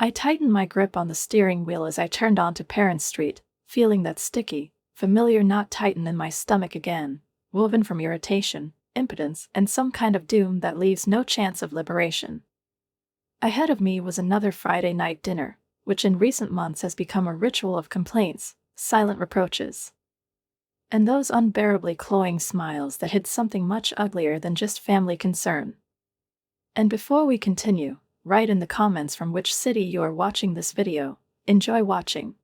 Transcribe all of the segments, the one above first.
I tightened my grip on the steering wheel as I turned onto Parent Street, feeling that sticky, familiar knot tighten in my stomach again, woven from irritation, impotence, and some kind of doom that leaves no chance of liberation. Ahead of me was another Friday night dinner, which in recent months has become a ritual of complaints, silent reproaches, and those unbearably cloying smiles that hid something much uglier than just family concern. And before we continue, write in the comments from which city you are watching this video. Enjoy watching.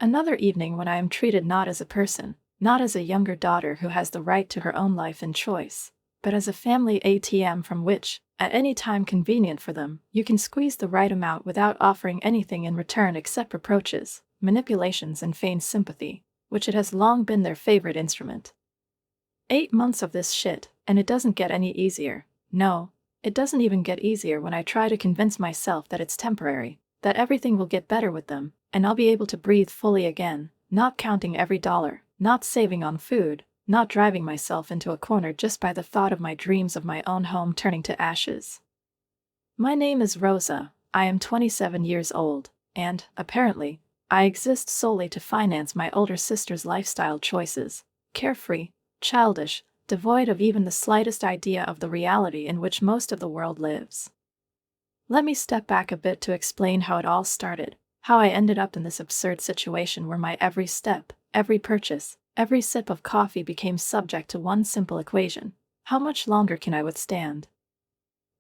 Another evening when I am treated not as a person, not as a younger daughter who has the right to her own life and choice, but as a family ATM from which, at any time convenient for them, you can squeeze the right amount without offering anything in return except reproaches, manipulations, and feigned sympathy, which it has long been their favorite instrument. 8 months of this shit, and it doesn't get any easier. No, it doesn't even get easier when I try to convince myself that it's temporary, that everything will get better with them, and I'll be able to breathe fully again, not counting every dollar, not saving on food, not driving myself into a corner just by the thought of my dreams of my own home turning to ashes. My name is Rosa, I am 27 years old, and, apparently, I exist solely to finance my older sister's lifestyle choices, carefree, childish, devoid of even the slightest idea of the reality in which most of the world lives. Let me step back a bit to explain how it all started, how I ended up in this absurd situation where my every step, every purchase, every sip of coffee became subject to one simple equation: how much longer can I withstand?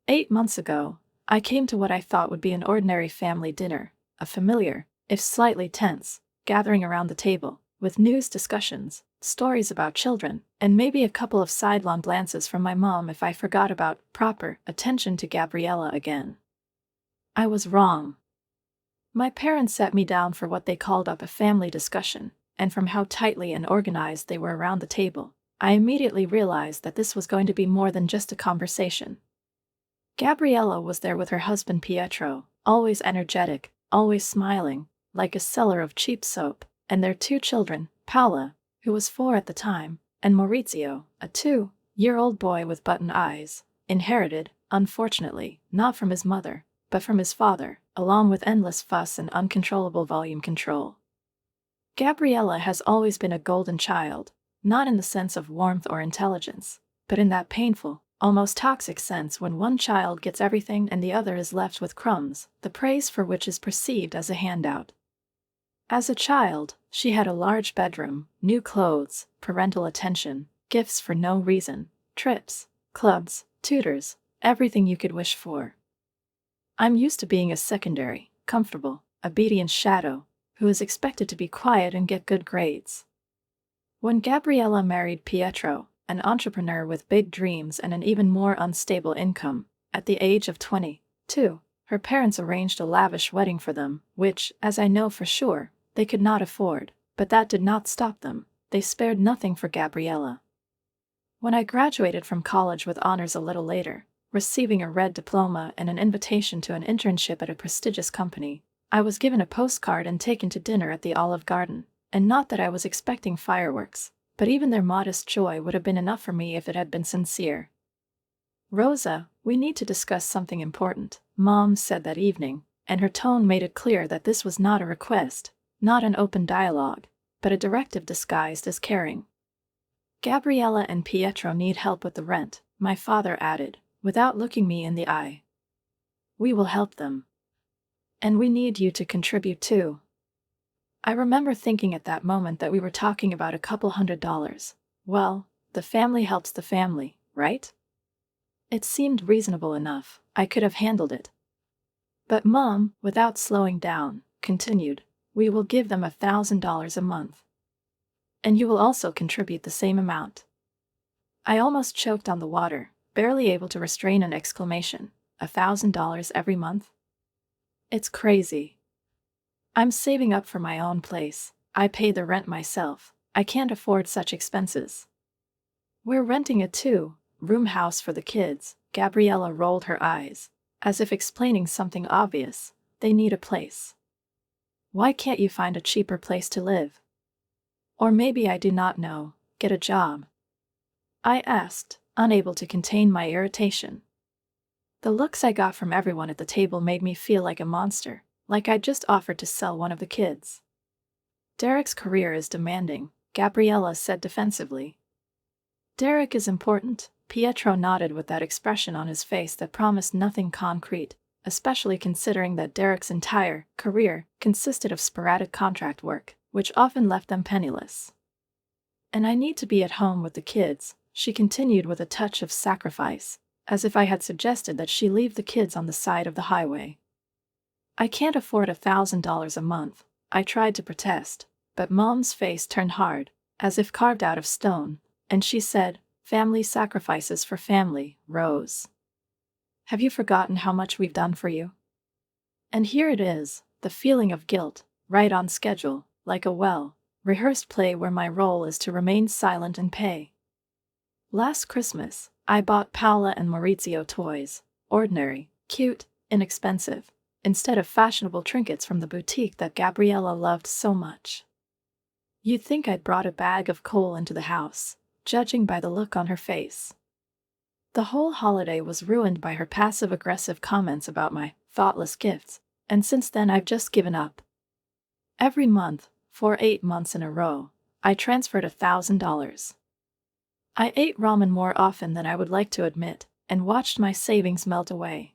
8 months ago, I came to what I thought would be an ordinary family dinner, a familiar, if slightly tense, gathering around the table, with news discussions, stories about children, and maybe a couple of sidelong glances from my mom if I forgot about proper attention to Gabriella again. I was wrong. My parents sat me down for what they called up a family discussion, and from how tightly and organized they were around the table, I immediately realized that this was going to be more than just a conversation. Gabriella was there with her husband Pietro, always energetic, always smiling, like a seller of cheap soap, and their 2 children, Paola, who was 4 at the time, and Maurizio, a 2-year-old boy with button eyes, inherited, unfortunately, not from his mother, but from his father, along with endless fuss and uncontrollable volume control. Gabriella has always been a golden child, not in the sense of warmth or intelligence, but in that painful, almost toxic sense when one child gets everything and the other is left with crumbs, the praise for which is perceived as a handout. As a child, she had a large bedroom, new clothes, parental attention, gifts for no reason, trips, clubs, tutors, everything you could wish for. I'm used to being a secondary, comfortable, obedient shadow, who is expected to be quiet and get good grades. When Gabriella married Pietro, an entrepreneur with big dreams and an even more unstable income, at the age of 22, her parents arranged a lavish wedding for them, which, as I know for sure, they could not afford, but that did not stop them. They spared nothing for Gabriella. When I graduated from college with honors a little later, receiving a red diploma and an invitation to an internship at a prestigious company, I was given a postcard and taken to dinner at the Olive Garden, and not that I was expecting fireworks, but even their modest joy would have been enough for me if it had been sincere. "Rosa, we need to discuss something important," Mom said that evening, and her tone made it clear that this was not a request, not an open dialogue, but a directive disguised as caring. "Gabriella and Pietro need help with the rent," my father added, without looking me in the eye. "We will help them. And we need you to contribute too." I remember thinking at that moment that we were talking about a couple $100. Well, the family helps the family, right? It seemed reasonable enough. I could have handled it. But Mom, without slowing down, continued, "We will give them $1,000 a month. And you will also contribute the same amount." I almost choked on the water, barely able to restrain an exclamation. $1,000 every month? It's crazy. I'm saving up for my own place. I pay the rent myself. I can't afford such expenses. We're renting a 2-room house for the kids. Gabriella rolled her eyes, as if explaining something obvious. They need a place. Why can't you find a cheaper place to live? Or maybe I do not know, get a job? I asked, unable to contain my irritation. The looks I got from everyone at the table made me feel like a monster, like I'd just offered to sell one of the kids. Derek's career is demanding, Gabriella said defensively. Derek is important, Pietro nodded with that expression on his face that promised nothing concrete, especially considering that Derek's entire career consisted of sporadic contract work, which often left them penniless. And I need to be at home with the kids, she continued with a touch of sacrifice, as if I had suggested that she leave the kids on the side of the highway. I can't afford $1,000 a month, I tried to protest, but Mom's face turned hard, as if carved out of stone, and she said, "Family sacrifices for family, Rose. Have you forgotten how much we've done for you?" And here it is, the feeling of guilt, right on schedule, like a well-rehearsed play where my role is to remain silent and pay. Last Christmas, I bought Paola and Maurizio toys, ordinary, cute, inexpensive, instead of fashionable trinkets from the boutique that Gabriella loved so much. You'd think I'd brought a bag of coal into the house, judging by the look on her face. The whole holiday was ruined by her passive-aggressive comments about my thoughtless gifts, and since then I've just given up. Every month, for 8 months in a row, I transferred $1,000. I ate ramen more often than I would like to admit, and watched my savings melt away.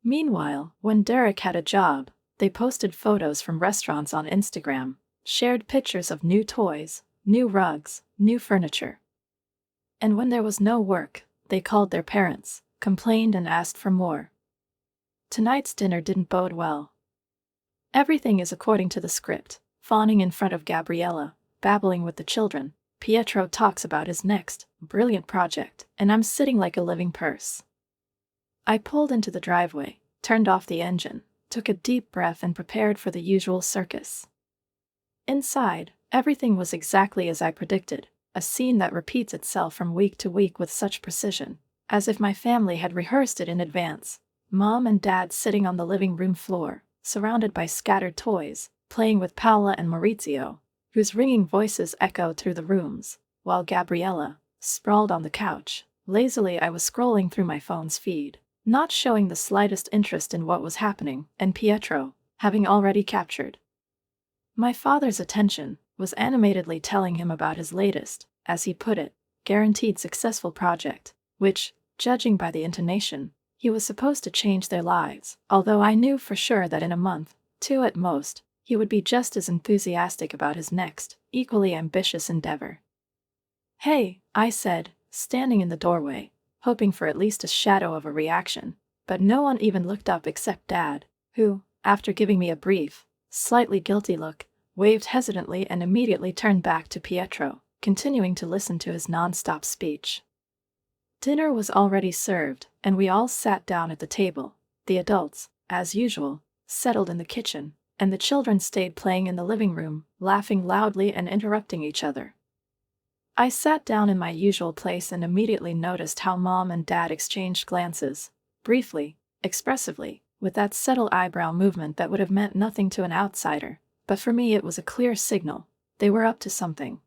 Meanwhile, when Derek had a job, they posted photos from restaurants on Instagram, shared pictures of new toys, new rugs, new furniture. And when there was no work, they called their parents, complained and asked for more. Tonight's dinner didn't bode well. Everything is according to the script, fawning in front of Gabriella, babbling with the children. Pietro talks about his next, brilliant project, and I'm sitting like a living purse. I pulled into the driveway, turned off the engine, took a deep breath and prepared for the usual circus. Inside, everything was exactly as I predicted, a scene that repeats itself from week to week with such precision, as if my family had rehearsed it in advance. Mom and Dad sitting on the living room floor, surrounded by scattered toys, playing with Paola and Maurizio, whose ringing voices echoed through the rooms, while Gabriella, sprawled on the couch, lazily I was scrolling through my phone's feed, not showing the slightest interest in what was happening, and Pietro, having already captured my father's attention, was animatedly telling him about his latest, as he put it, guaranteed successful project, which, judging by the intonation, he was supposed to change their lives, although I knew for sure that in a month, 2 at most, he would be just as enthusiastic about his next, equally ambitious endeavor. "Hey," I said, standing in the doorway, hoping for at least a shadow of a reaction, but no one even looked up except Dad, who, after giving me a brief, slightly guilty look, waved hesitantly and immediately turned back to Pietro, continuing to listen to his non-stop speech. Dinner was already served, and we all sat down at the table. The adults, as usual, settled in the kitchen, and the children stayed playing in the living room, laughing loudly and interrupting each other. I sat down in my usual place and immediately noticed how Mom and Dad exchanged glances, briefly, expressively, with that subtle eyebrow movement that would have meant nothing to an outsider, but for me it was a clear signal. They were up to something.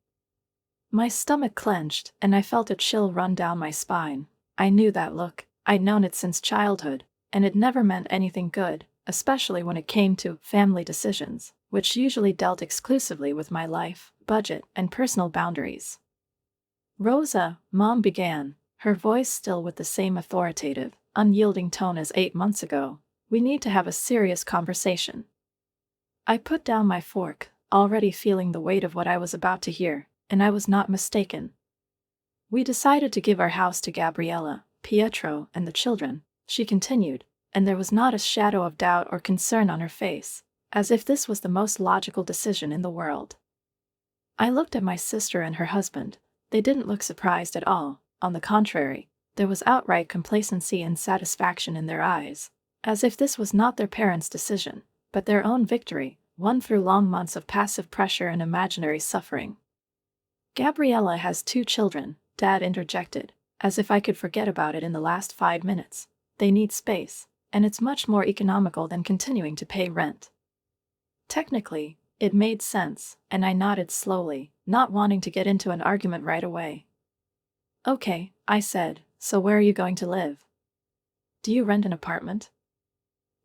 My stomach clenched, and I felt a chill run down my spine. I knew that look, I'd known it since childhood, and it never meant anything good, especially when it came to family decisions, which usually dealt exclusively with my life, budget, and personal boundaries. "Rosa," Mom began, her voice still with the same authoritative, unyielding tone as 8 months ago, "we need to have a serious conversation." I put down my fork, already feeling the weight of what I was about to hear, and I was not mistaken. "We decided to give our house to Gabriella, Pietro, and the children," she continued, and there was not a shadow of doubt or concern on her face, as if this was the most logical decision in the world. I looked at my sister and her husband. They didn't look surprised at all. On the contrary, there was outright complacency and satisfaction in their eyes, as if this was not their parents' decision, but their own victory, won through long months of passive pressure and imaginary suffering. "Gabriella has 2 children," Dad interjected, as if I could forget about it in the last 5 minutes. "They need space, and it's much more economical than continuing to pay rent." Technically, it made sense, and I nodded slowly, not wanting to get into an argument right away. "Okay," I said, "so where are you going to live?" Do you rent an apartment?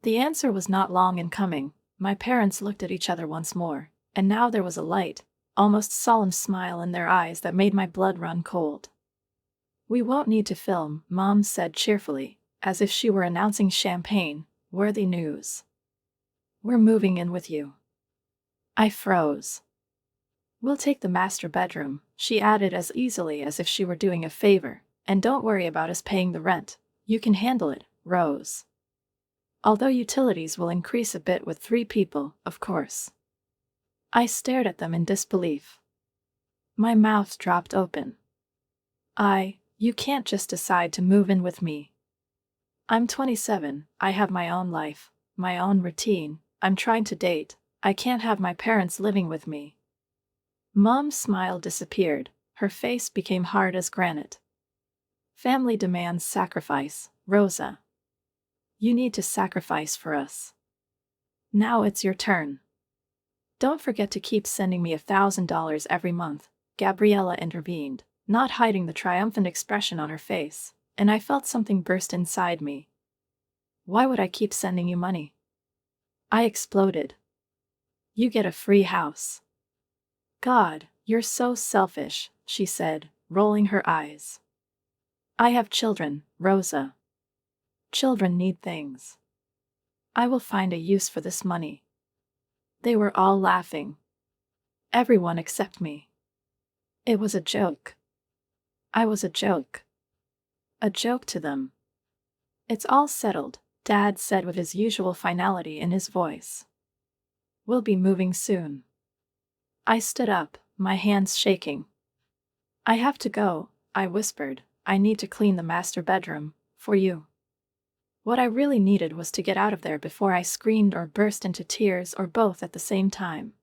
The answer was not long in coming. My parents looked at each other once more, and now there was a light, almost solemn smile in their eyes that made my blood run cold. We won't need to film, Mom said cheerfully, as if she were announcing champagne-worthy news. We're moving in with you. I froze. We'll take the master bedroom, she added as easily as if she were doing a favor, and don't worry about us paying the rent. You can handle it, Rose. Although utilities will increase a bit with 3 people, of course. I stared at them in disbelief. My mouth dropped open. You can't just decide to move in with me. I'm 27, I have my own life, my own routine, I'm trying to date, I can't have my parents living with me. Mom's smile disappeared, her face became hard as granite. Family demands sacrifice, Rosa. You need to sacrifice for us. Now it's your turn. Don't forget to keep sending me $1,000 every month, Gabriella intervened, not hiding the triumphant expression on her face, and I felt something burst inside me. Why would I keep sending you money? I exploded. You get a free house. God, you're so selfish, she said, rolling her eyes. I have children, Rosa. Children need things. I will find a use for this money. They were all laughing. Everyone except me. It was a joke. I was a joke. A joke to them. It's all settled, Dad said with his usual finality in his voice. We'll be moving soon. I stood up, my hands shaking. I have to go, I whispered. I need to clean the master bedroom, for you. What I really needed was to get out of there before I screamed or burst into tears or both at the same time.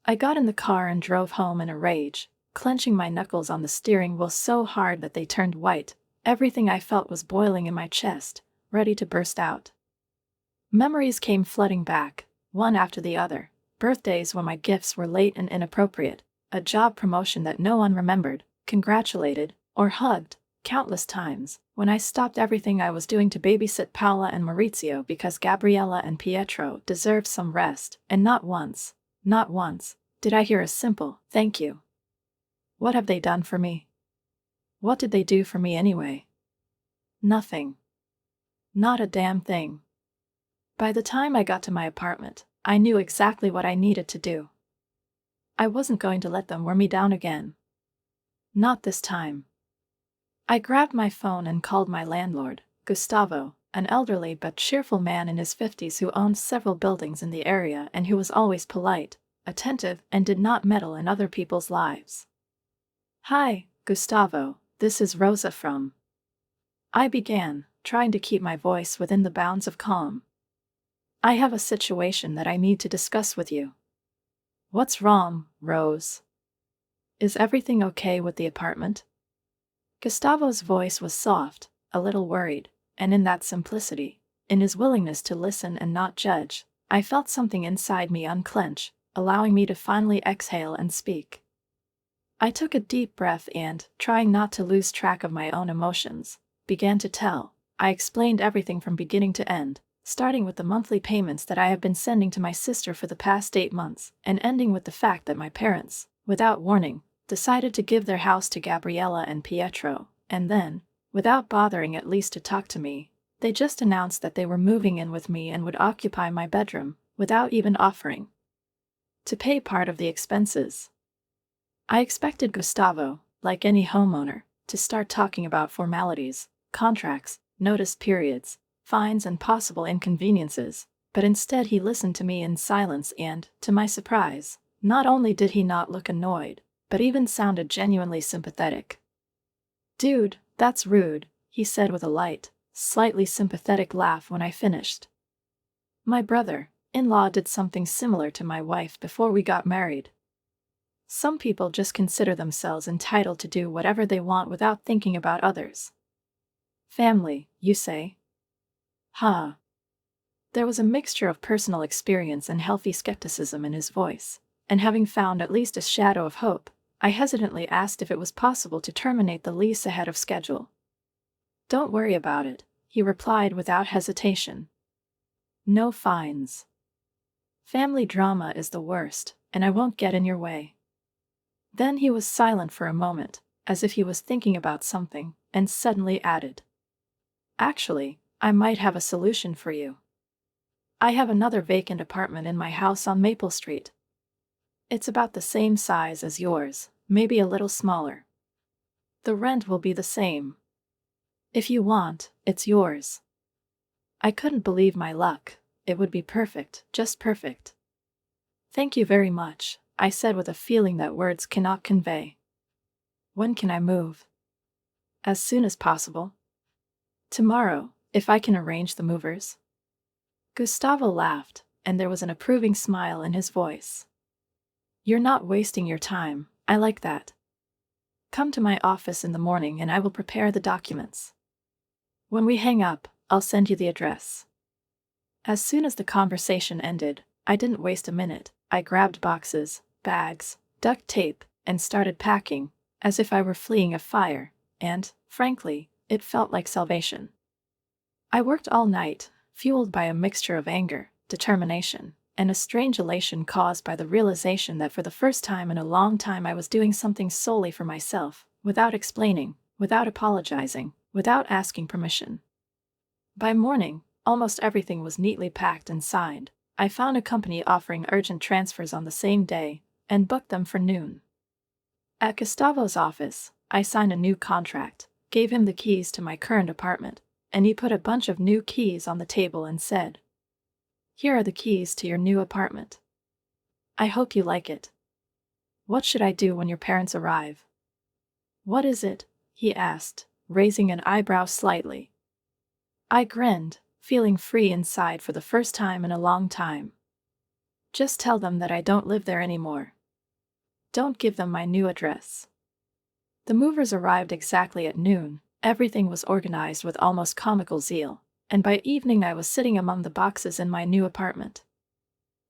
I got in the car and drove home in a rage, clenching my knuckles on the steering wheel so hard that they turned white. Everything I felt was boiling in my chest, ready to burst out. Memories came flooding back, one after the other. Birthdays when my gifts were late and inappropriate, a job promotion that no one remembered, congratulated, or hugged, countless times, when I stopped everything I was doing to babysit Paola and Maurizio because Gabriella and Pietro deserved some rest, and not once, did I hear a simple, thank you. What have they done for me? What did they do for me anyway? Nothing. Not a damn thing. By the time I got to my apartment, I knew exactly what I needed to do. I wasn't going to let them wear me down again. Not this time. I grabbed my phone and called my landlord, Gustavo, an elderly but cheerful man in his 50s who owned several buildings in the area and who was always polite, attentive, and did not meddle in other people's lives. Hi, Gustavo, this is Rosa from. I began, trying to keep my voice within the bounds of calm. I have a situation that I need to discuss with you. What's wrong, Rose? Is everything okay with the apartment? Gustavo's voice was soft, a little worried, and in that simplicity, in his willingness to listen and not judge, I felt something inside me unclench, allowing me to finally exhale and speak. I took a deep breath and, trying not to lose track of my own emotions, began to tell. I explained everything from beginning to end, starting with the monthly payments that I have been sending to my sister for the past 8 months, and ending with the fact that my parents, without warning, decided to give their house to Gabriella and Pietro, and then, without bothering at least to talk to me, they just announced that they were moving in with me and would occupy my bedroom, without even offering to pay part of the expenses. I expected Gustavo, like any homeowner, to start talking about formalities, contracts, notice periods, fines and possible inconveniences, but instead he listened to me in silence and, to my surprise, not only did he not look annoyed, but even sounded genuinely sympathetic. Dude, that's rude, he said with a light, slightly sympathetic laugh when I finished. My brother-in-law did something similar to my wife before we got married. Some people just consider themselves entitled to do whatever they want without thinking about others. Family, you say? Huh. There was a mixture of personal experience and healthy skepticism in his voice, and having found at least a shadow of hope, I hesitantly asked if it was possible to terminate the lease ahead of schedule. Don't worry about it, he replied without hesitation. No fines. Family drama is the worst, and I won't get in your way. Then he was silent for a moment, as if he was thinking about something, and suddenly added, Actually, I might have a solution for you. I have another vacant apartment in my house on Maple Street. It's about the same size as yours, maybe a little smaller. The rent will be the same. If you want, it's yours. I couldn't believe my luck. It would be perfect, just perfect. Thank you very much, I said with a feeling that words cannot convey. When can I move? As soon as possible. Tomorrow, if I can arrange the movers. Gustavo laughed, and there was an approving smile in his voice. You're not wasting your time, I like that. Come to my office in the morning and I will prepare the documents. When we hang up, I'll send you the address. As soon as the conversation ended, I didn't waste a minute. I grabbed boxes, bags, duct tape, and started packing, as if I were fleeing a fire, and, frankly, it felt like salvation. I worked all night, fueled by a mixture of anger, determination, and a strange elation caused by the realization that for the first time in a long time I was doing something solely for myself, without explaining, without apologizing, without asking permission. By morning, almost everything was neatly packed and signed. I found a company offering urgent transfers on the same day, and booked them for noon. At Gustavo's office, I signed a new contract, gave him the keys to my current apartment, and he put a bunch of new keys on the table and said, Here are the keys to your new apartment. I hope you like it. What should I do when your parents arrive? What is it? He asked, raising an eyebrow slightly. I grinned, feeling free inside for the first time in a long time. Just tell them that I don't live there anymore. Don't give them my new address. The movers arrived exactly at noon. Everything was organized with almost comical zeal, and by evening I was sitting among the boxes in my new apartment.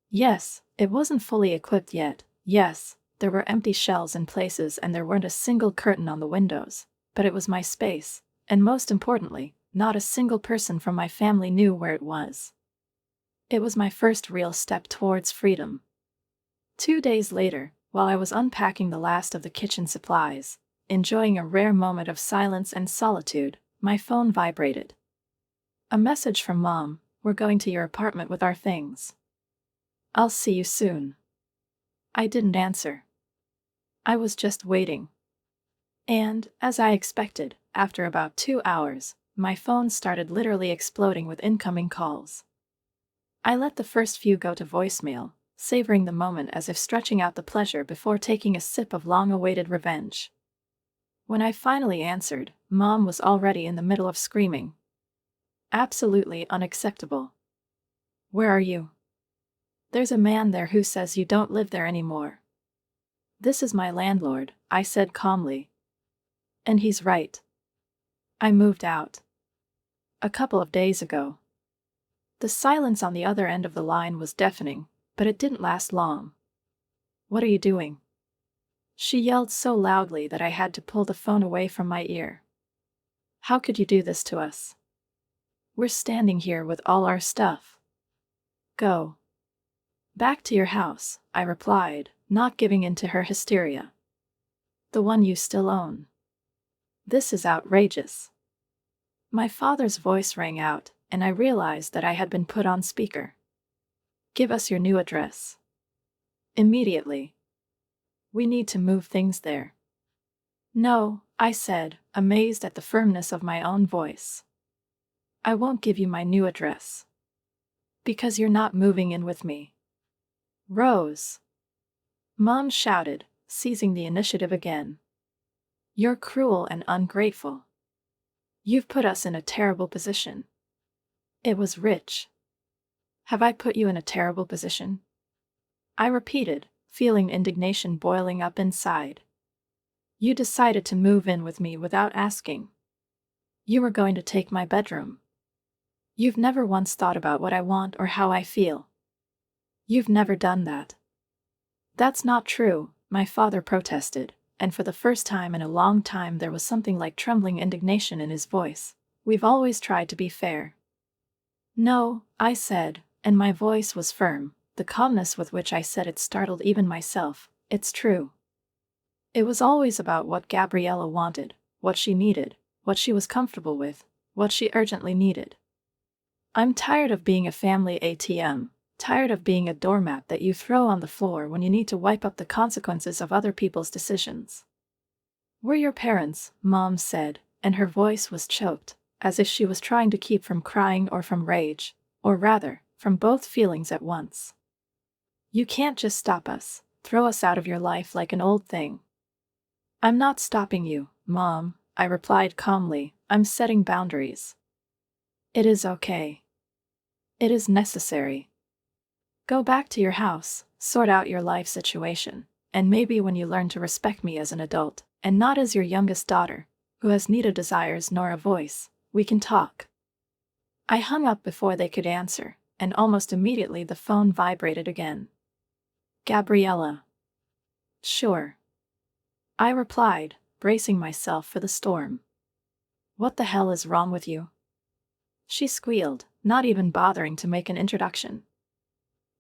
Yes, it wasn't fully equipped yet. Yes, there were empty shelves in places and there weren't a single curtain on the windows, but it was my space, and most importantly, not a single person from my family knew where it was. It was my first real step towards freedom. 2 days later, while I was unpacking the last of the kitchen supplies, enjoying a rare moment of silence and solitude, my phone vibrated. A message from Mom, We're going to your apartment with our things. I'll see you soon. I didn't answer. I was just waiting. And, as I expected, after about 2 hours, my phone started literally exploding with incoming calls. I let the first few go to voicemail, savoring the moment as if stretching out the pleasure before taking a sip of long-awaited revenge. When I finally answered, Mom was already in the middle of screaming. Absolutely unacceptable. Where are you? There's a man there who says you don't live there anymore. This is my landlord, I said calmly. And he's right. I moved out. A couple of days ago. The silence on the other end of the line was deafening, but it didn't last long. What are you doing? She yelled so loudly that I had to pull the phone away from my ear. How could you do this to us? We're standing here with all our stuff. Go. Back to your house, I replied, not giving in to her hysteria. The one you still own. This is outrageous. My father's voice rang out, and I realized that I had been put on speaker. Give us your new address. Immediately. We need to move things there. No, I said, amazed at the firmness of my own voice. I won't give you my new address. Because you're not moving in with me. Rose. Mom shouted, seizing the initiative again. You're cruel and ungrateful. You've put us in a terrible position. It was Rich. Have I put you in a terrible position? I repeated, feeling indignation boiling up inside. You decided to move in with me without asking. You were going to take my bedroom. You've never once thought about what I want or how I feel. You've never done that. That's not true, my father protested, and for the first time in a long time there was something like trembling indignation in his voice. We've always tried to be fair." "No," I said, and my voice was firm. The calmness with which I said it startled even myself. "It's true. It was always about what Gabriella wanted, what she needed, what she was comfortable with, what she urgently needed. I'm tired of being a family ATM, tired of being a doormat that you throw on the floor when you need to wipe up the consequences of other people's decisions." "We're your parents," Mom said, and her voice was choked, as if she was trying to keep from crying or from rage, or rather, from both feelings at once. "You can't just stop us, throw us out of your life like an old thing." "I'm not stopping you, Mom," I replied calmly. "I'm setting boundaries. It is okay. It is necessary. Go back to your house, sort out your life situation, and maybe when you learn to respect me as an adult, and not as your youngest daughter, who has neither desires nor a voice, we can talk." I hung up before they could answer, and almost immediately the phone vibrated again. "Gabriella." "Sure," I replied, bracing myself for the storm. "What the hell is wrong with you?" she squealed, not even bothering to make an introduction.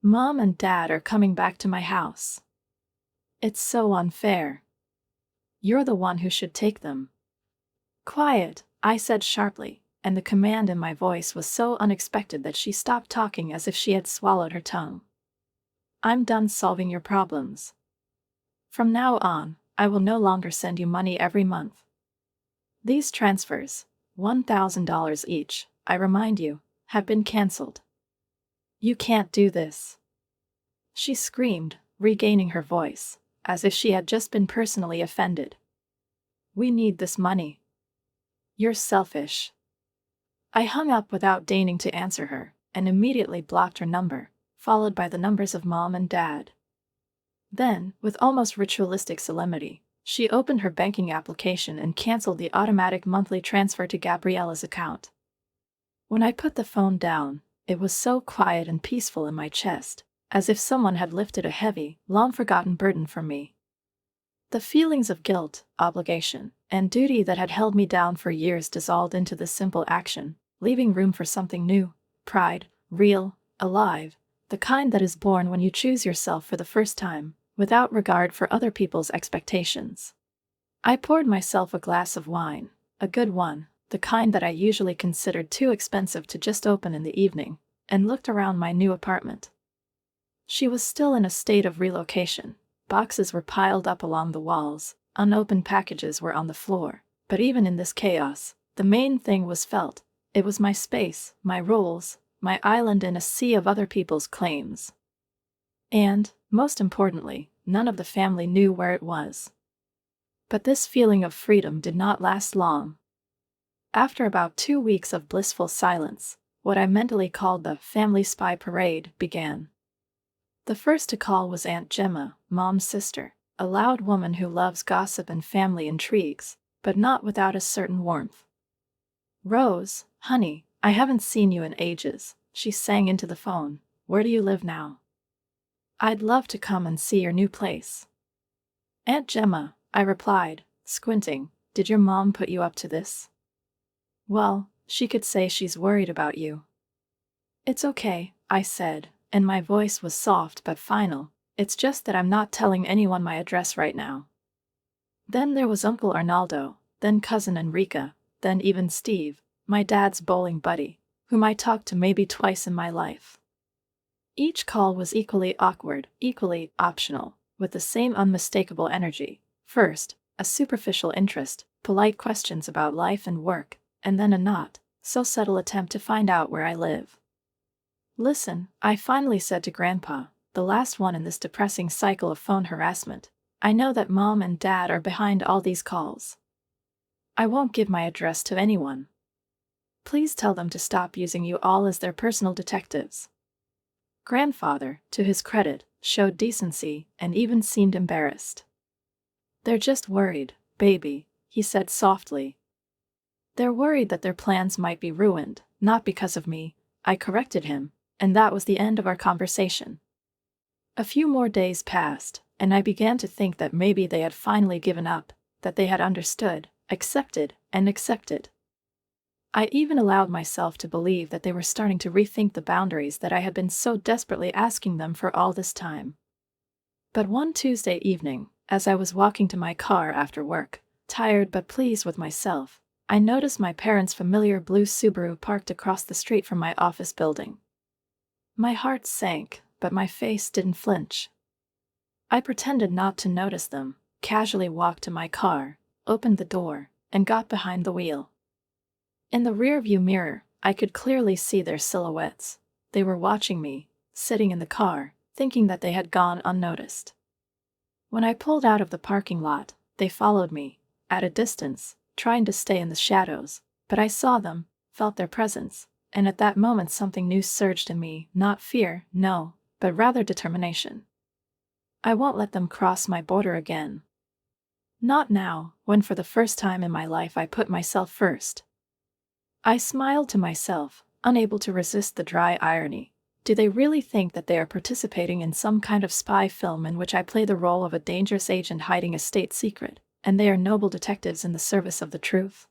"Mom and Dad are coming back to my house. It's so unfair. You're the one who should take them." "Quiet," I said sharply, and the command in my voice was so unexpected that she stopped talking as if she had swallowed her tongue. "I'm done solving your problems. From now on, I will no longer send you money every month. These transfers, $1,000 each, I remind you, have been canceled. You can't do this," she screamed, regaining her voice, as if she had just been personally offended. "We need this money. You're selfish." I hung up without deigning to answer her, and immediately blocked her number, followed by the numbers of Mom and Dad. Then, with almost ritualistic solemnity, she opened her banking application and canceled the automatic monthly transfer to Gabriella's account. When I put the phone down, it was so quiet and peaceful in my chest, as if someone had lifted a heavy, long-forgotten burden from me. The feelings of guilt, obligation, and duty that had held me down for years dissolved into this simple action, leaving room for something new, pride, real, alive, the kind that is born when you choose yourself for the first time, without regard for other people's expectations. I poured myself a glass of wine, a good one, the kind that I usually considered too expensive to just open in the evening, and looked around my new apartment. She was still in a state of relocation. Boxes were piled up along the walls, unopened packages were on the floor, but even in this chaos, the main thing was felt. It was my space, my rules, my island in a sea of other people's claims. And, most importantly, none of the family knew where it was. But this feeling of freedom did not last long. After about 2 weeks of blissful silence, what I mentally called the family spy parade began. The first to call was Aunt Gemma, Mom's sister, a loud woman who loves gossip and family intrigues, but not without a certain warmth. "Rose, honey, I haven't seen you in ages," she sang into the phone. "Where do you live now? I'd love to come and see your new place." "Aunt Gemma," I replied, squinting, "did your mom put you up to this?" "Well, she could say she's worried about you." "It's okay," I said, and my voice was soft but final. "It's just that I'm not telling anyone my address right now." Then there was Uncle Arnaldo, then Cousin Enrica, then even Steve, my dad's bowling buddy, whom I talked to maybe twice in my life. Each call was equally awkward, equally optional, with the same unmistakable energy. First, a superficial interest, polite questions about life and work, and then a not so subtle attempt to find out where I live. "Listen," I finally said to Grandpa, the last one in this depressing cycle of phone harassment. "I know that Mom and Dad are behind all these calls. I won't give my address to anyone. Please tell them to stop using you all as their personal detectives." Grandfather, to his credit, showed decency and even seemed embarrassed. "They're just worried, baby," he said softly. "They're worried that their plans might be ruined, not because of me," I corrected him, and that was the end of our conversation. A few more days passed, and I began to think that maybe they had finally given up, that they had understood, accepted, and accepted. I even allowed myself to believe that they were starting to rethink the boundaries that I had been so desperately asking them for all this time. But one Tuesday evening, as I was walking to my car after work, tired but pleased with myself, I noticed my parents' familiar blue Subaru parked across the street from my office building. My heart sank, but my face didn't flinch. I pretended not to notice them, casually walked to my car, opened the door, and got behind the wheel. In the rearview mirror, I could clearly see their silhouettes. They were watching me, sitting in the car, thinking that they had gone unnoticed. When I pulled out of the parking lot, they followed me, at a distance, trying to stay in the shadows, but I saw them, felt their presence, and at that moment something new surged in me, not fear, no, but rather determination. I won't let them cross my border again. Not now, when for the first time in my life I put myself first. I smiled to myself, unable to resist the dry irony. Do they really think that they are participating in some kind of spy film in which I play the role of a dangerous agent hiding a state secret, and they are noble detectives in the service of the truth?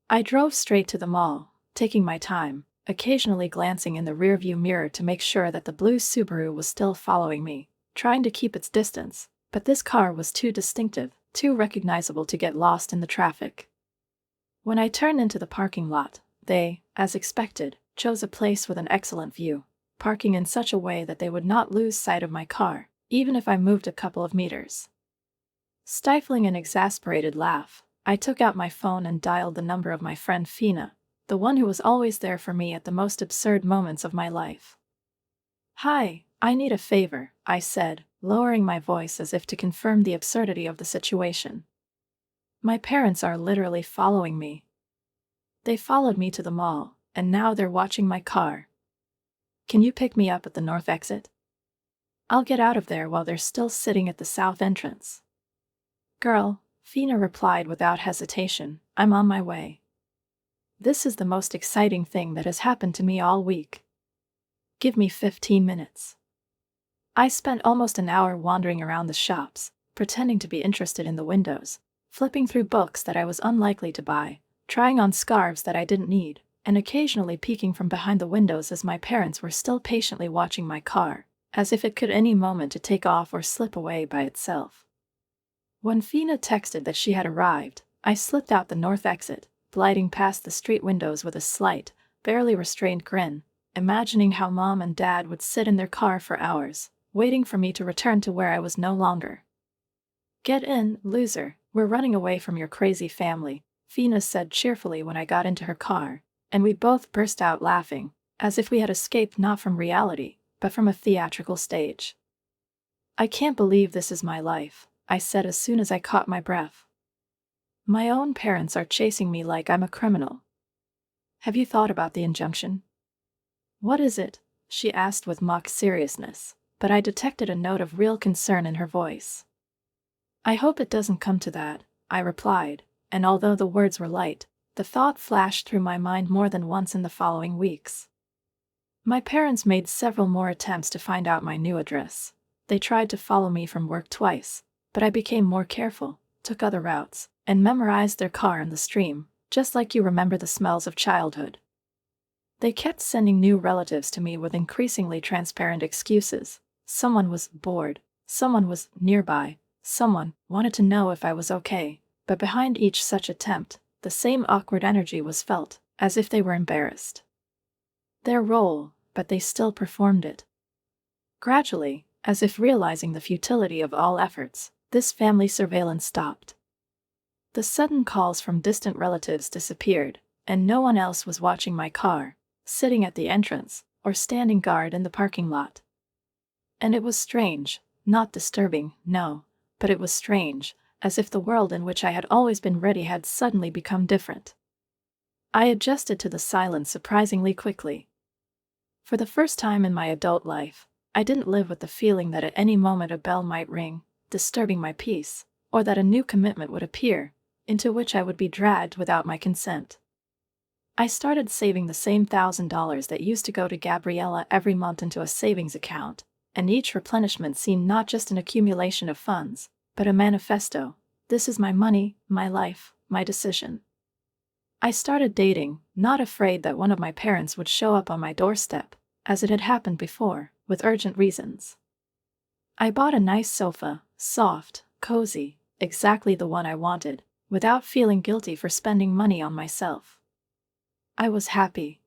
I drove straight to the mall, taking my time, occasionally glancing in the rearview mirror to make sure that the blue Subaru was still following me, trying to keep its distance, but this car was too distinctive, too recognizable to get lost in the traffic. When I turned into the parking lot, they, as expected, chose a place with an excellent view, parking in such a way that they would not lose sight of my car, even if I moved a couple of meters. Stifling an exasperated laugh, I took out my phone and dialed the number of my friend Fina, the one who was always there for me at the most absurd moments of my life. "Hi, I need a favor," I said, lowering my voice as if to confirm the absurdity of the situation. "My parents are literally following me. They followed me to the mall, and now they're watching my car. Can you pick me up at the north exit? I'll get out of there while they're still sitting at the south entrance." "Girl," Fina replied without hesitation, "I'm on my way. This is the most exciting thing that has happened to me all week. Give me 15 minutes. I spent almost an hour wandering around the shops, pretending to be interested in the windows, flipping through books that I was unlikely to buy, trying on scarves that I didn't need, and occasionally peeking from behind the windows as my parents were still patiently watching my car, as if it could any moment to take off or slip away by itself. When Fina texted that she had arrived, I slipped out the north exit, gliding past the street windows with a slight, barely restrained grin, imagining how Mom and Dad would sit in their car for hours, waiting for me to return to where I was no longer. "Get in, loser, we're running away from your crazy family," Fina said cheerfully when I got into her car, and we both burst out laughing, as if we had escaped not from reality, but from a theatrical stage. "I can't believe this is my life," I said as soon as I caught my breath. "My own parents are chasing me like I'm a criminal. Have you thought about the injunction?" "What is it?" she asked with mock seriousness, but I detected a note of real concern in her voice. "I hope it doesn't come to that," I replied, and although the words were light, the thought flashed through my mind more than once in the following weeks. My parents made several more attempts to find out my new address. They tried to follow me from work twice, but I became more careful, took other routes, and memorized their car and the stream, just like you remember the smells of childhood. They kept sending new relatives to me with increasingly transparent excuses. Someone was bored, someone was nearby, someone wanted to know if I was okay, but behind each such attempt, the same awkward energy was felt, as if they were embarrassed. Their role, but they still performed it. Gradually, as if realizing the futility of all efforts, this family surveillance stopped. The sudden calls from distant relatives disappeared, and no one else was watching my car, sitting at the entrance, or standing guard in the parking lot. And it was strange, not disturbing, no, but it was strange, as if the world in which I had always been ready had suddenly become different. I adjusted to the silence surprisingly quickly. For the first time in my adult life, I didn't live with the feeling that at any moment a bell might ring, disturbing my peace, or that a new commitment would appear, into which I would be dragged without my consent. I started saving the same $1,000 that used to go to Gabriella every month into a savings account, and each replenishment seemed not just an accumulation of funds, but a manifesto. This is my money, my life, my decision. I started dating, not afraid that one of my parents would show up on my doorstep, as it had happened before, with urgent reasons. I bought a nice sofa, soft, cozy, exactly the one I wanted, without feeling guilty for spending money on myself. I was happy.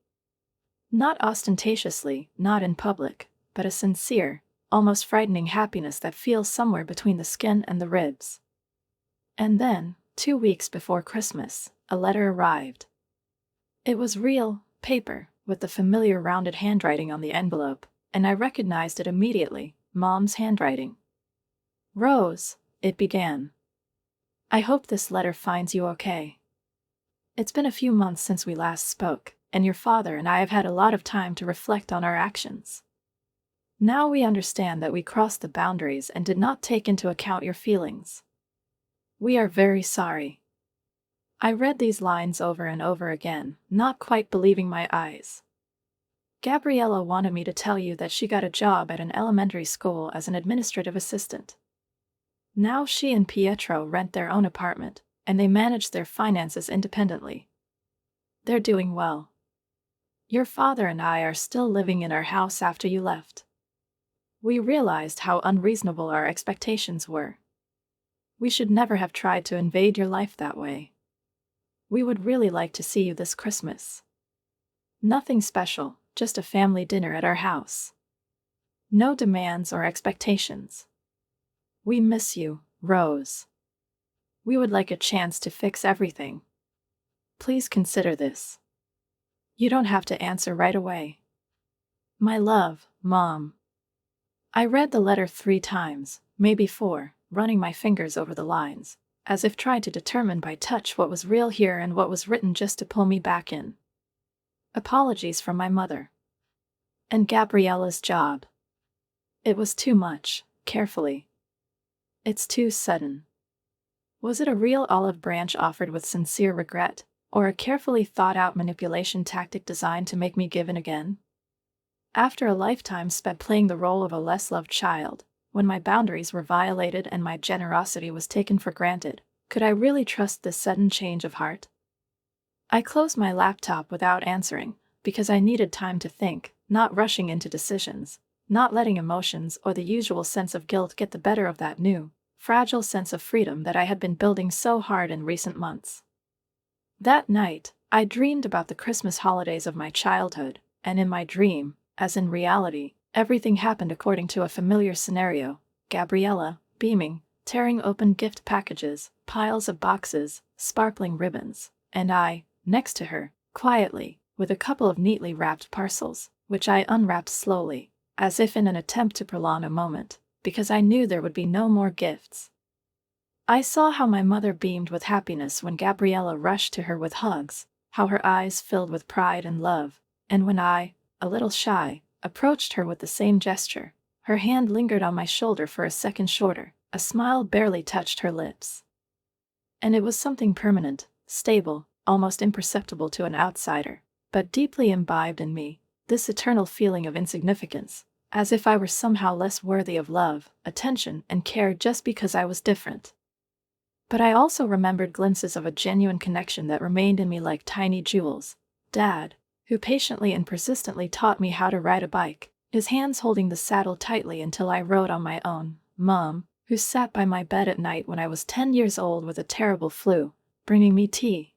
Not ostentatiously, not in public, but a sincere, almost frightening happiness that feels somewhere between the skin and the ribs. And then, 2 weeks before Christmas, a letter arrived. It was real paper, with the familiar rounded handwriting on the envelope, and I recognized it immediately, Mom's handwriting. "Rose," it began. "I hope this letter finds you okay. It's been a few months since we last spoke, and your father and I have had a lot of time to reflect on our actions. Now we understand that we crossed the boundaries and did not take into account your feelings. We are very sorry." I read these lines over and over again, not quite believing my eyes. Gabriella wanted me to tell you that she got a job at an elementary school as an administrative assistant. Now she and Pietro rent their own apartment, and they manage their finances independently. They're doing well. Your father and I are still living in our house after you left. We realized how unreasonable our expectations were. We should never have tried to invade your life that way. We would really like to see you this Christmas. Nothing special, just a family dinner at our house. No demands or expectations. We miss you, Rose. We would like a chance to fix everything. Please consider this. You don't have to answer right away. My love, Mom. I read the letter 3 times, maybe 4, running my fingers over the lines, as if trying to determine by touch what was real here and what was written just to pull me back in. Apologies from my mother. And Gabriella's job. It was too much, carefully. It's too sudden. Was it a real olive branch offered with sincere regret, or a carefully thought-out manipulation tactic designed to make me give in again? After a lifetime spent playing the role of a less-loved child, when my boundaries were violated and my generosity was taken for granted, could I really trust this sudden change of heart? I closed my laptop without answering, because I needed time to think, not rushing into decisions, not letting emotions or the usual sense of guilt get the better of that new, fragile sense of freedom that I had been building so hard in recent months. That night, I dreamed about the Christmas holidays of my childhood, and in my dream, as in reality, everything happened according to a familiar scenario: Gabriella, beaming, tearing open gift packages, piles of boxes, sparkling ribbons, and I, next to her, quietly, with a couple of neatly wrapped parcels, which I unwrapped slowly, as if in an attempt to prolong a moment, because I knew there would be no more gifts. I saw how my mother beamed with happiness when Gabriella rushed to her with hugs, how her eyes filled with pride and love, and when I, a little shy, approached her with the same gesture, her hand lingered on my shoulder for a second shorter, a smile barely touched her lips. And it was something permanent, stable, almost imperceptible to an outsider, but deeply imbibed in me, this eternal feeling of insignificance, as if I were somehow less worthy of love, attention, and care just because I was different. But I also remembered glimpses of a genuine connection that remained in me like tiny jewels. Dad, who patiently and persistently taught me how to ride a bike, his hands holding the saddle tightly until I rode on my own. Mom, who sat by my bed at night when I was 10 years old with a terrible flu, bringing me tea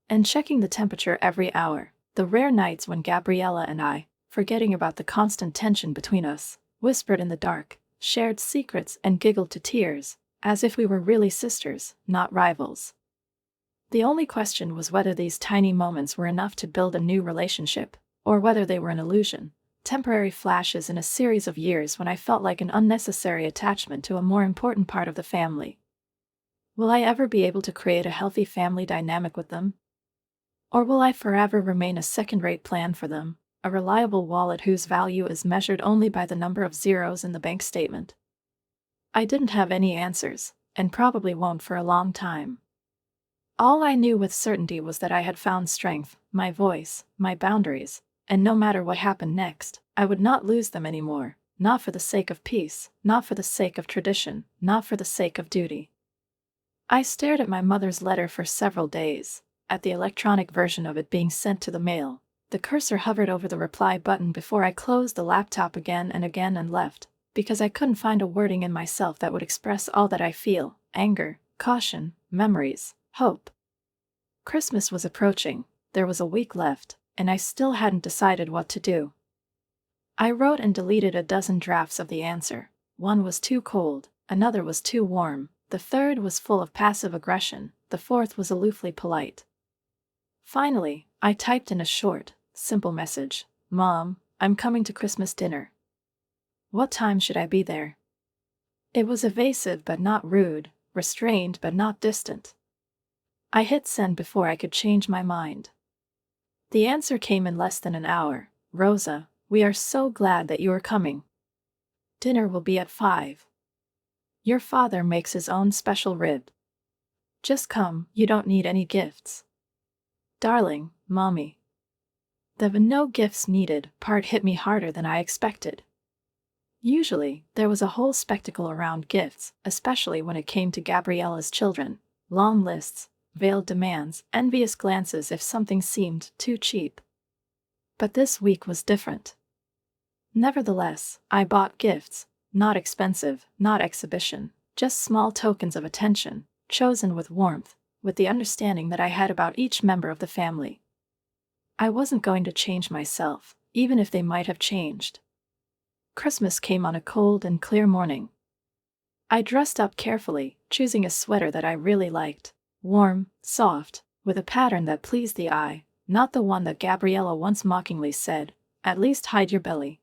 and checking the temperature every hour. The rare nights when Gabriella and I, forgetting about the constant tension between us, whispered in the dark, shared secrets and giggled to tears, as if we were really sisters, not rivals. The only question was whether these tiny moments were enough to build a new relationship, or whether they were an illusion, temporary flashes in a series of years when I felt like an unnecessary attachment to a more important part of the family. Will I ever be able to create a healthy family dynamic with them? Or will I forever remain a second-rate plan for them, a reliable wallet whose value is measured only by the number of zeros in the bank statement? I didn't have any answers, and probably won't for a long time. All I knew with certainty was that I had found strength, my voice, my boundaries, and no matter what happened next, I would not lose them anymore, not for the sake of peace, not for the sake of tradition, not for the sake of duty. I stared at my mother's letter for several days. at the electronic version of it being sent to the mail. The cursor hovered over the reply button before I closed the laptop again and left, because I couldn't find a wording in myself that would express all that I feel: anger, caution, memories, hope. Christmas was approaching, there was a week left, and I still hadn't decided what to do. I wrote and deleted a dozen drafts of the answer. One was too cold, another was too warm, the third was full of passive aggression, the fourth was aloofly polite. Finally, I typed in a short, simple message: "Mom, I'm coming to Christmas dinner. What time should I be there?" It was evasive but not rude, restrained but not distant. I hit send before I could change my mind. The answer came in less than an hour. "Rosa, we are so glad that you are coming. Dinner will be at 5. Your father makes his own special rib. Just come, you don't need any gifts. Darling, Mommy." The "no gifts needed" part hit me harder than I expected. Usually, there was a whole spectacle around gifts, especially when it came to Gabriella's children. Long lists, veiled demands, envious glances if something seemed too cheap. But this week was different. Nevertheless, I bought gifts, not expensive, not exhibition, just small tokens of attention, chosen with warmth, with the understanding that I had about each member of the family. I wasn't going to change myself, even if they might have changed. Christmas came on a cold and clear morning. I dressed up carefully, choosing a sweater that I really liked, warm, soft, with a pattern that pleased the eye, not the one that Gabriella once mockingly said, "At least hide your belly."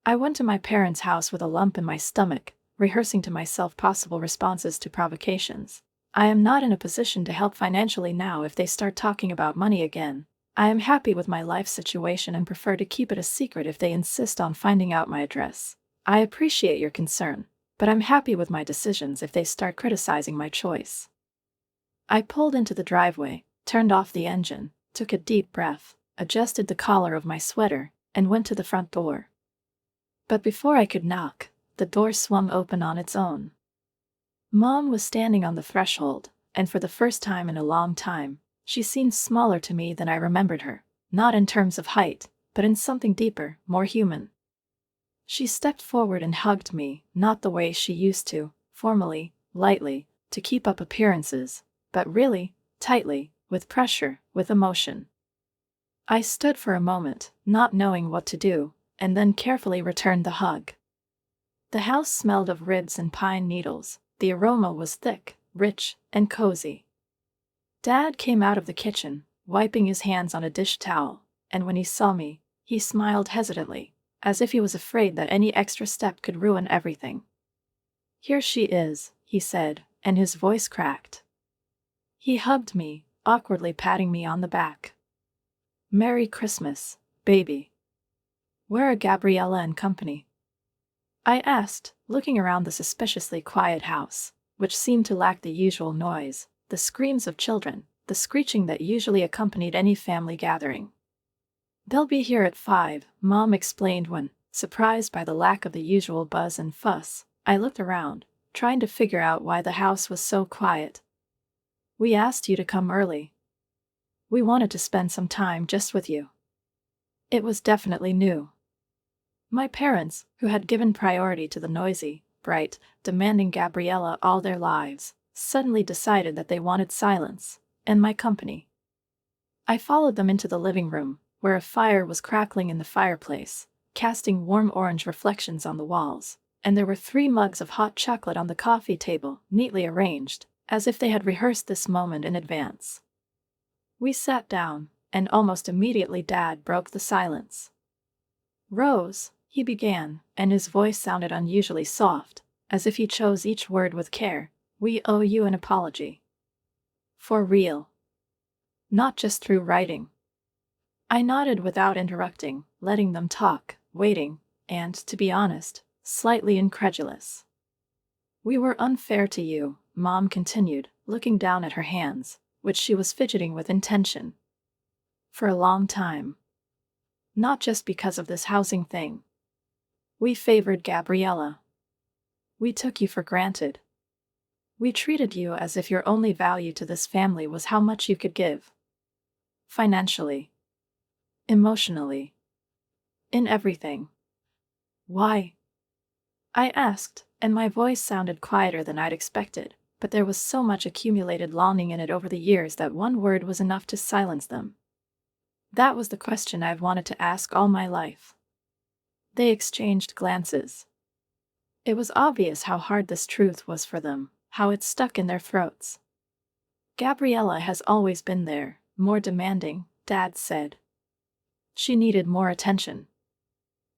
I went to my parents' house with a lump in my stomach, rehearsing to myself possible responses to provocations. I am not in a position to help financially now if they start talking about money again. I am happy with my life situation and prefer to keep it a secret if they insist on finding out my address. I appreciate your concern, but I'm happy with my decisions if they start criticizing my choice. I pulled into the driveway, turned off the engine, took a deep breath, adjusted the collar of my sweater, and went to the front door. But before I could knock, the door swung open on its own. Mom was standing on the threshold, and for the first time in a long time, she seemed smaller to me than I remembered her, not in terms of height, but in something deeper, more human. She stepped forward and hugged me, not the way she used to, formally, lightly, to keep up appearances, but really, tightly, with pressure, with emotion. I stood for a moment, not knowing what to do, and then carefully returned the hug. The house smelled of ribs and pine needles. The aroma was thick, rich, and cozy. Dad came out of the kitchen, wiping his hands on a dish towel, and when he saw me, he smiled hesitantly, as if he was afraid that any extra step could ruin everything. "Here she is," he said, and his voice cracked. He hugged me, awkwardly patting me on the back. "Merry Christmas, baby. Where are Gabriella and company?" I asked, looking around the suspiciously quiet house, which seemed to lack the usual noise, the screams of children, the screeching that usually accompanied any family gathering. "They'll be here at 5, Mom explained when, surprised by the lack of the usual buzz and fuss, I looked around, trying to figure out why the house was so quiet. "We asked you to come early. We wanted to spend some time just with you." It was definitely new. My parents, who had given priority to the noisy, bright, demanding Gabriella all their lives, suddenly decided that they wanted silence, and my company. I followed them into the living room, where a fire was crackling in the fireplace, casting warm orange reflections on the walls, and there were 3 mugs of hot chocolate on the coffee table, neatly arranged, as if they had rehearsed this moment in advance. We sat down, and almost immediately Dad broke the silence. "Rose," he began, and his voice sounded unusually soft, as if he chose each word with care, "we owe you an apology. For real. Not just through writing." I nodded without interrupting, letting them talk, waiting, and, to be honest, slightly incredulous. "We were unfair to you," Mom continued, looking down at her hands, which she was fidgeting with intention. "For a long time. Not just because of this housing thing. We favored Gabriella. We took you for granted. We treated you as if your only value to this family was how much you could give. Financially. Emotionally. In everything. Why? I asked, and my voice sounded quieter than I'd expected, but there was so much accumulated longing in it over the years that one word was enough to silence them. That was the question I've wanted to ask all my life. They exchanged glances. It was obvious how hard this truth was for them, how it stuck in their throats. Gabriella has always been there, more demanding, Dad said. She needed more attention.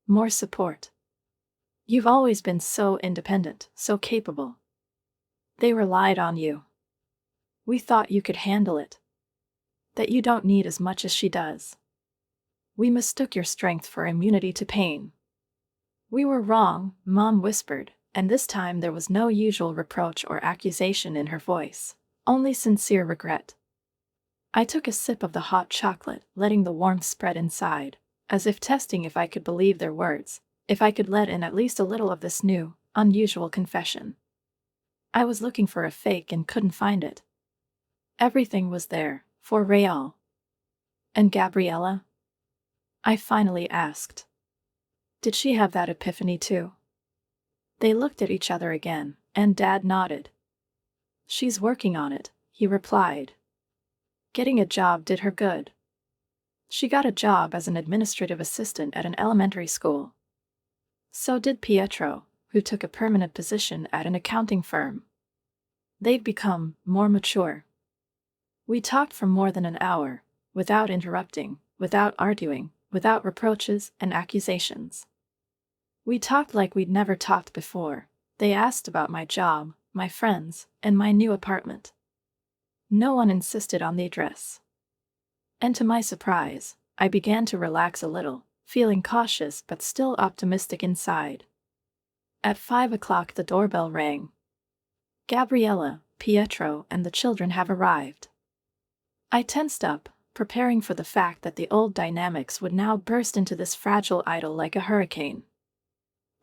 More support. You've always been so independent, so capable. They relied on you. We thought you could handle it. That you don't need as much as she does. We mistook your strength for immunity to pain. We were wrong, Mom whispered, and this time there was no usual reproach or accusation in her voice, only sincere regret. I took a sip of the hot chocolate, letting the warmth spread inside, as if testing if I could believe their words, if I could let in at least a little of this new, unusual confession. I was looking for a fake and couldn't find it. Everything was there, for Real. And Gabriella? I finally asked. Did she have that epiphany too? They looked at each other again, and Dad nodded. She's working on it, he replied. Getting a job did her good. She got a job as an administrative assistant at an elementary school. So did Pietro, who took a permanent position at an accounting firm. They've become more mature. We talked for more than an hour, without interrupting, without arguing, without reproaches and accusations. We talked like we'd never talked before. They asked about my job, my friends, and my new apartment. No one insisted on the address. And to my surprise, I began to relax a little, feeling cautious but still optimistic inside. At 5 o'clock the doorbell rang. Gabriella, Pietro, and the children have arrived. I tensed up, preparing for the fact that the old dynamics would now burst into this fragile idyll like a hurricane.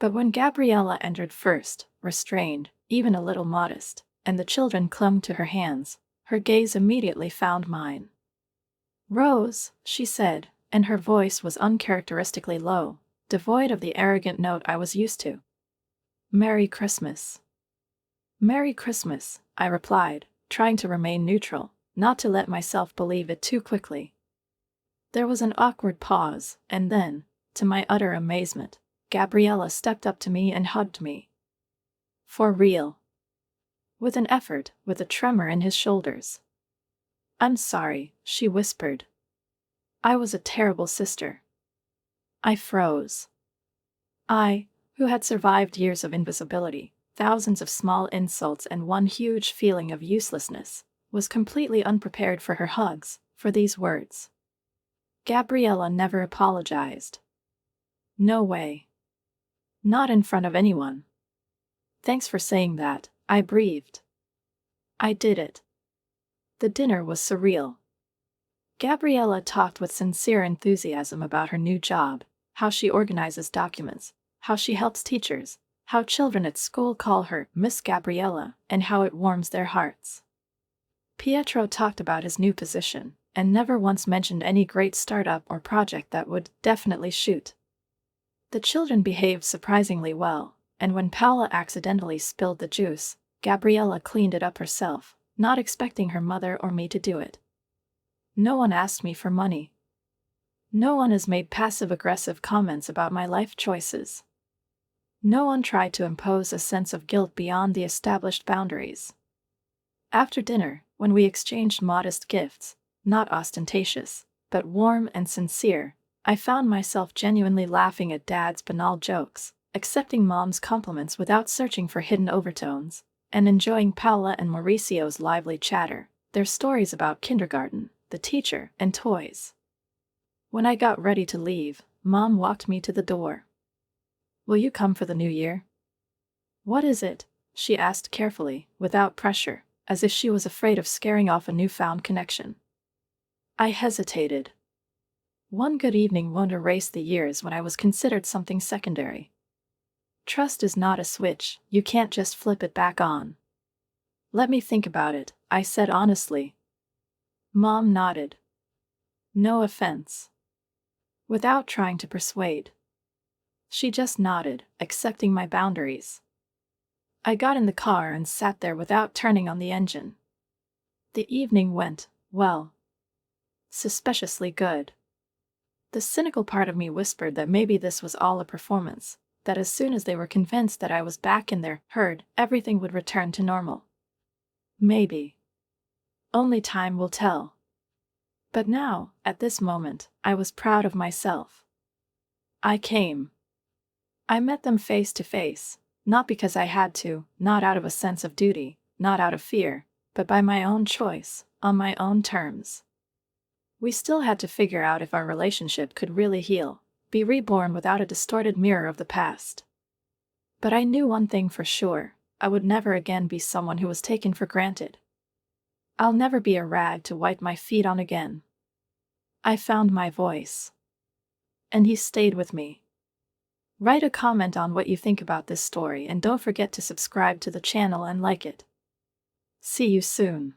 But when Gabriella entered first, restrained, even a little modest, and the children clung to her hands, her gaze immediately found mine. "Rose," she said, and her voice was uncharacteristically low, devoid of the arrogant note I was used to. "Merry Christmas." "Merry Christmas," I replied, trying to remain neutral, not to let myself believe it too quickly. There was an awkward pause, and then, to my utter amazement, Gabriella stepped up to me and hugged me. For real. With an effort, with a tremor in his shoulders. "I'm sorry," she whispered. "I was a terrible sister." I froze. I, who had survived years of invisibility, thousands of small insults and one huge feeling of uselessness, was completely unprepared for her hugs, for these words. Gabriella never apologized. No way. Not in front of anyone. "Thanks for saying that," I breathed. I did it. The dinner was surreal. Gabriella talked with sincere enthusiasm about her new job, how she organizes documents, how she helps teachers, how children at school call her Miss Gabriella, and how it warms their hearts. Pietro talked about his new position, and never once mentioned any great startup or project that would definitely shoot. The children behaved surprisingly well, and when Paula accidentally spilled the juice, Gabriella cleaned it up herself, not expecting her mother or me to do it. No one asked me for money. No one has made passive-aggressive comments about my life choices. No one tried to impose a sense of guilt beyond the established boundaries. After dinner, when we exchanged modest gifts, not ostentatious, but warm and sincere, I found myself genuinely laughing at Dad's banal jokes, accepting Mom's compliments without searching for hidden overtones, and enjoying Paula and Mauricio's lively chatter, their stories about kindergarten, the teacher, and toys. When I got ready to leave, Mom walked me to the door. "Will you come for the new year?" "What is it?" she asked carefully, without pressure, as if she was afraid of scaring off a newfound connection. I hesitated. One good evening won't erase the years when I was considered something secondary. Trust is not a switch, you can't just flip it back on. Let me think about it, I said honestly. Mom nodded. No offense. Without trying to persuade. She just nodded, accepting my boundaries. I got in the car and sat there without turning on the engine. The evening went, well, suspiciously good. The cynical part of me whispered that maybe this was all a performance, that as soon as they were convinced that I was back in their herd, everything would return to normal. Maybe. Only time will tell. But now, at this moment, I was proud of myself. I came. I met them face to face, not because I had to, not out of a sense of duty, not out of fear, but by my own choice, on my own terms. We still had to figure out if our relationship could really heal, be reborn without a distorted mirror of the past. But I knew one thing for sure, I would never again be someone who was taken for granted. I'll never be a rag to wipe my feet on again. I found my voice. And he stayed with me. Write a comment on what you think about this story and don't forget to subscribe to the channel and like it. See you soon.